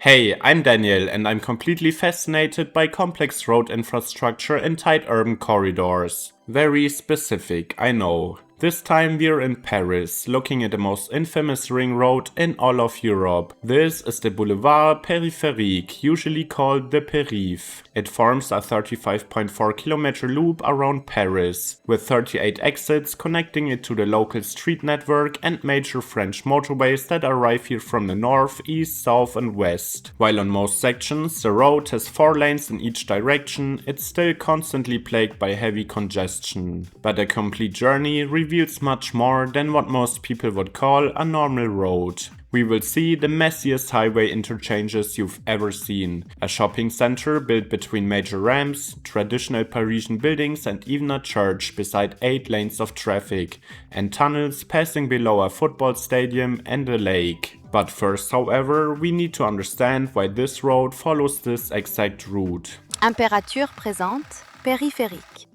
Hey, I'm Daniel and I'm completely fascinated by complex road infrastructure and tight urban corridors. Very specific, I know. This time we're in Paris, looking at the most infamous ring road in all of Europe. This is the Boulevard Périphérique, usually called the Périph'. It forms a 35.4 km loop around Paris, with 38 exits connecting it to the local street network and major French motorways that arrive here from the north, east, south and west. While on most sections the road has 4 lanes in each direction, it's still constantly plagued by heavy congestion. But a complete journey reveals much more than what most people would call a normal road. We will see the messiest highway interchanges you've ever seen, a shopping center built between major ramps, traditional Parisian buildings and even a church beside 8 lanes of traffic, and tunnels passing below a football stadium and a lake. But first, however, we need to understand why this road follows this exact route. Impérature présente, périphérique.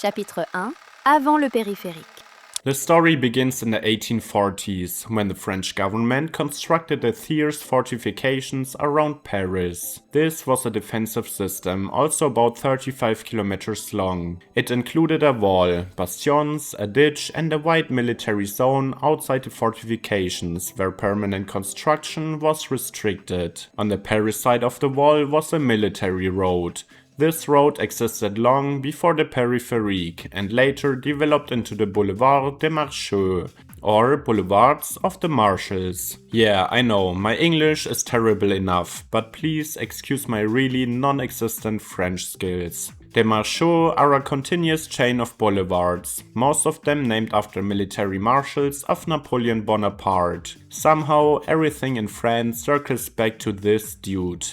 Chapitre 1. Avant le périphérique. The story begins in the 1840s, when the French government constructed the Thiers fortifications around Paris. This was a defensive system, also about 35 kilometers long. It included a wall, bastions, a ditch and a wide military zone outside the fortifications, where permanent construction was restricted. On the Paris side of the wall was a military road. This road existed long before the Périphérique and later developed into the Boulevard des Marcheurs, or Boulevards of the Marshals. Yeah, I know, my English is terrible enough, but please excuse my really non-existent French skills. The Marchaux are a continuous chain of boulevards, most of them named after military marshals of Napoleon Bonaparte. Somehow everything in France circles back to this dude.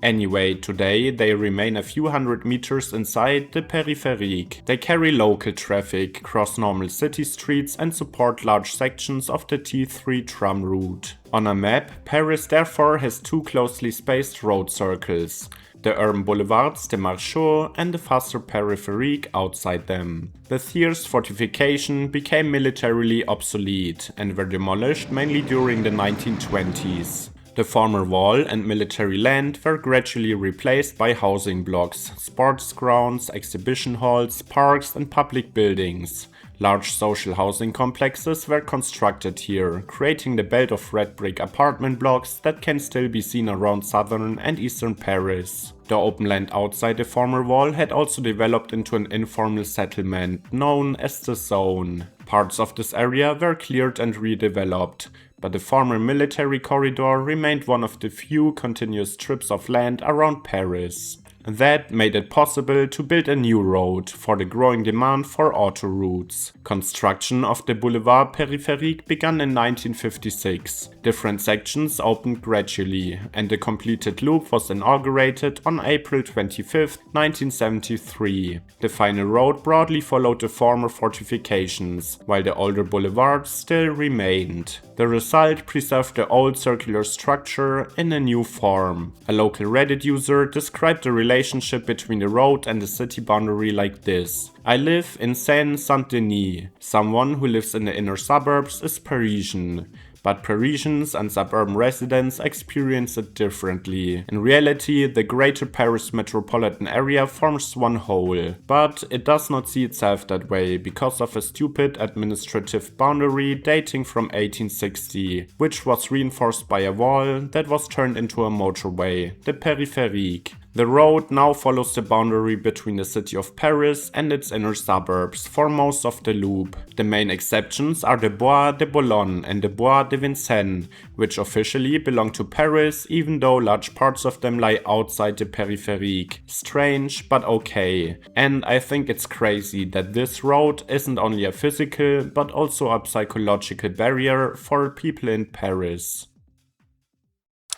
Anyway, today they remain a few hundred meters inside the Périphérique. They carry local traffic, cross normal city streets and support large sections of the T3 tram route. On a map, Paris therefore has 2 closely spaced road circles. The urban boulevards, the Marchaux, and the faster Périphérique outside them. The Thiers fortification became militarily obsolete and were demolished mainly during the 1920s. The former wall and military land were gradually replaced by housing blocks, sports grounds, exhibition halls, parks and public buildings. Large social housing complexes were constructed here, creating the belt of red brick apartment blocks that can still be seen around southern and eastern Paris. The open land outside the former wall had also developed into an informal settlement, known as the Zone. Parts of this area were cleared and redeveloped, but the former military corridor remained one of the few continuous strips of land around Paris. That made it possible to build a new road for the growing demand for autoroutes. Construction of the Boulevard Périphérique began in 1956. Different sections opened gradually, and the completed loop was inaugurated on April 25, 1973. The final road broadly followed the former fortifications, while the older boulevards still remained. The result preserved the old circular structure in a new form. A local Reddit user described the relationship between the road and the city boundary like this. I live in Seine-Saint-Denis. Someone who lives in the inner suburbs is Parisian. But Parisians and suburban residents experience it differently. In reality, the greater Paris metropolitan area forms one whole. But it does not see itself that way because of a stupid administrative boundary dating from 1860, which was reinforced by a wall that was turned into a motorway, the Périphérique. The road now follows the boundary between the city of Paris and its inner suburbs for most of the loop. The main exceptions are the Bois de Boulogne and the Bois de Vincennes, which officially belong to Paris even though large parts of them lie outside the Périphérique. Strange, but okay. And I think it's crazy that this road isn't only a physical but also a psychological barrier for people in Paris.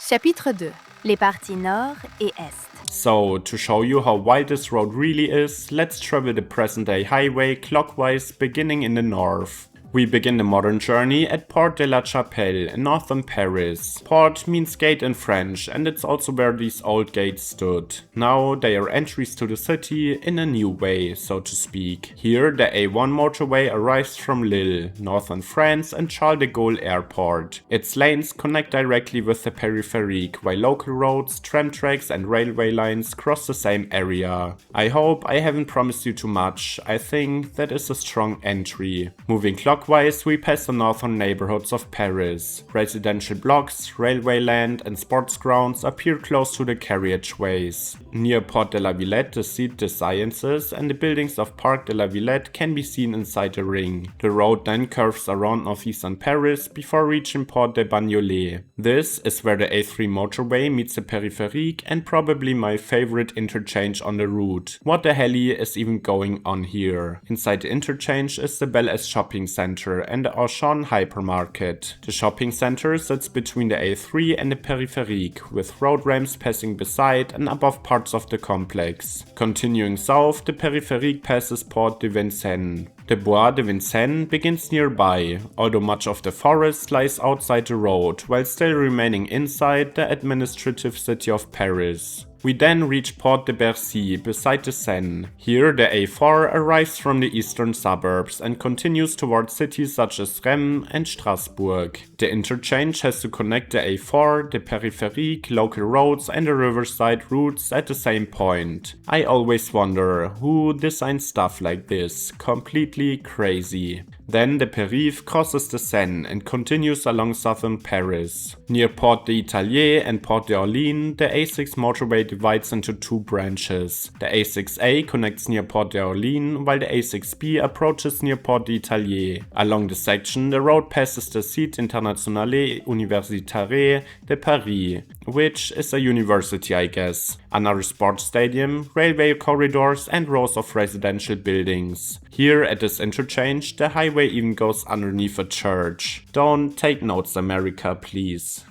Chapitre 2. Les parties nord et est. So, to show you how wide this road really is, let's travel the present-day highway clockwise beginning in the north. We begin the modern journey at Porte de la Chapelle in northern Paris. Porte means gate in French, and it's also where these old gates stood. Now they are entries to the city in a new way, so to speak. Here the A1 motorway arrives from Lille, northern France, and Charles de Gaulle Airport. Its lanes connect directly with the Périphérique, while local roads, tram tracks and railway lines cross the same area. I hope I haven't promised you too much. I think that is a strong entry. Moving clockwise, we pass the northern neighborhoods of Paris. Residential blocks, railway land and sports grounds appear close to the carriageways. Near Porte de la Villette, the Cité des Sciences and the buildings of Parc de la Villette can be seen inside the ring. The road then curves around northeastern Paris before reaching Porte de Bagnolet. This is where the A3 motorway meets the Périphérique and probably my favorite interchange on the route. What the hell is even going on here? Inside the interchange is the Bel Air shopping center and the Auchan hypermarket. The shopping center sits between the A3 and the Périphérique, with road ramps passing beside and above parts of the complex. Continuing south, the Périphérique passes Porte de Vincennes. The Bois de Vincennes begins nearby, although much of the forest lies outside the road, while still remaining inside the administrative city of Paris. We then reach Porte de Bercy, beside the Seine. Here the A4 arrives from the eastern suburbs and continues towards cities such as Rennes and Strasbourg. The interchange has to connect the A4, the Périphérique, local roads and the riverside routes at the same point. I always wonder who designed stuff like this. Completely crazy. Then the Périph' crosses the Seine and continues along southern Paris. Near Porte d'Italie and Porte d'Orléans, the A6 motorway divides into two branches. The A6A connects near Porte d'Orléans, while the A6B approaches near Porte d'Italie. Along the section, the road passes the Site Internationale Universitaire de Paris, which is a university, I guess. Another sports stadium, railway corridors and rows of residential buildings. Here at this interchange, the highway even goes underneath a church. Don't take notes, America, please.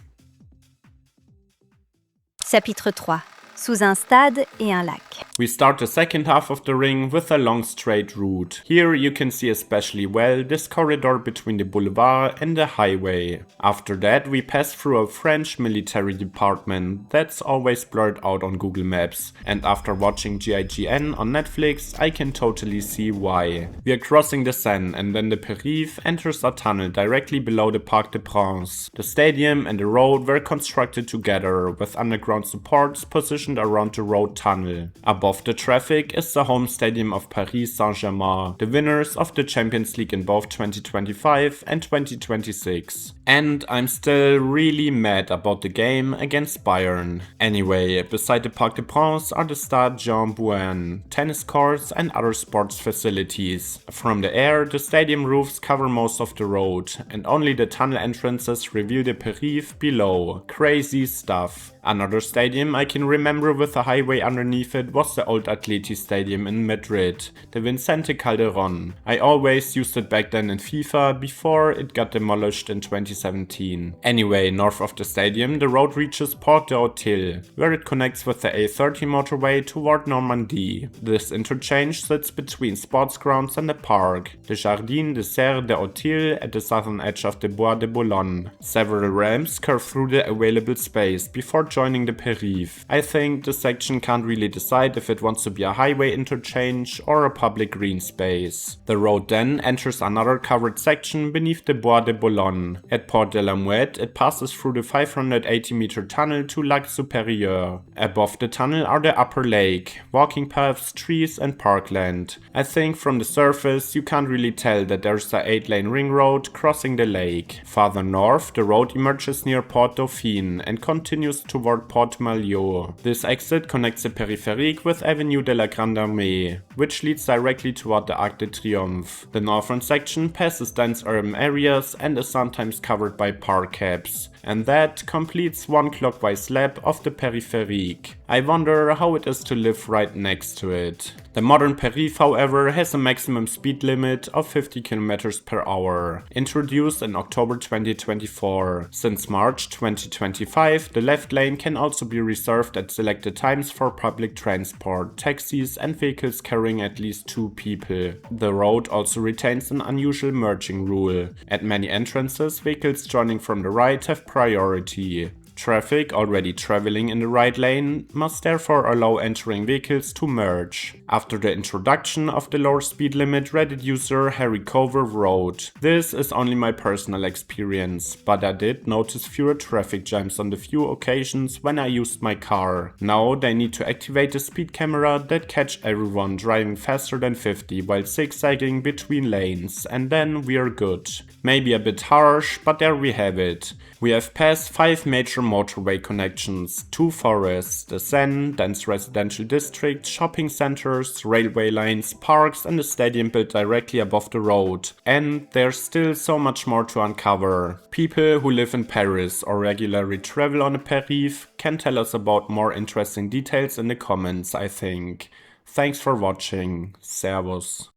Chapitre 3. Sous un stade et un lac. We start the second half of the ring with a long straight route. Here you can see especially well this corridor between the boulevard and the highway. After that we pass through a French military department that's always blurred out on Google Maps, and after watching GIGN on Netflix I can totally see why. We are crossing the Seine and then the Périph' enters a tunnel directly below the Parc des Princes. The stadium and the road were constructed together with underground supports positioned around the road tunnel. Above the traffic is the home stadium of Paris Saint-Germain, the winners of the Champions League in both 2025 and 2026. And I'm still really mad about the game against Bayern. Anyway, beside the Parc des Princes are the Stade Jean Bouin, tennis courts and other sports facilities. From the air, the stadium roofs cover most of the road, and only the tunnel entrances reveal the Périph' below. Crazy stuff. Another stadium I can remember with a highway underneath it was the old Atleti Stadium in Madrid, the Vicente Calderón. I always used it back then in FIFA before it got demolished in 2017. Anyway, north of the stadium the road reaches Porte de Hauteville, where it connects with the A30 motorway toward Normandy. This interchange sits between sports grounds and the park, the Jardin des Serres de Hauteville at the southern edge of the Bois de Boulogne. Several ramps curve through the available space before joining the Périph'. I think the section can't really decide if it wants to be a highway interchange or a public green space. The road then enters another covered section beneath the Bois de Boulogne. At Porte de la Mouette it passes through the 580-meter tunnel to Lac Supérieur. Above the tunnel are the upper lake, walking paths, trees and parkland. I think from the surface you can't really tell that there's a 8-lane ring road crossing the lake. Farther north the road emerges near Port Dauphine and continues toward Port Malliot. This exit connects the Périphérique with Avenue de la Grande Armée, which leads directly toward the Arc de Triomphe. The northern section passes dense urban areas and is sometimes covered by park caps. And that completes one clockwise lap of the Périphérique. I wonder how it is to live right next to it. The modern Périph', however, has a maximum speed limit of 50 km per hour, introduced in October 2024. Since March 2025, the left lane can also be reserved at selected times for public transport. transport, taxis and vehicles carrying at least 2 people. The road also retains an unusual merging rule. At many entrances, vehicles joining from the right have priority. Traffic already traveling in the right lane must therefore allow entering vehicles to merge. After the introduction of the lower speed limit, Reddit user Harry Cover wrote, "This is only my personal experience, but I did notice fewer traffic jams on the few occasions when I used my car. Now they need to activate a speed camera that catch everyone driving faster than 50 while zigzagging between lanes, and then we are good." Maybe a bit harsh, but there we have it. We have passed 5 major motorway connections, 2 forests, the Seine, dense residential districts, shopping centers, railway lines, parks and a stadium built directly above the road. And there's still so much more to uncover. People who live in Paris or regularly travel on the Périph' can tell us about more interesting details in the comments, I think. Thanks for watching. Servus.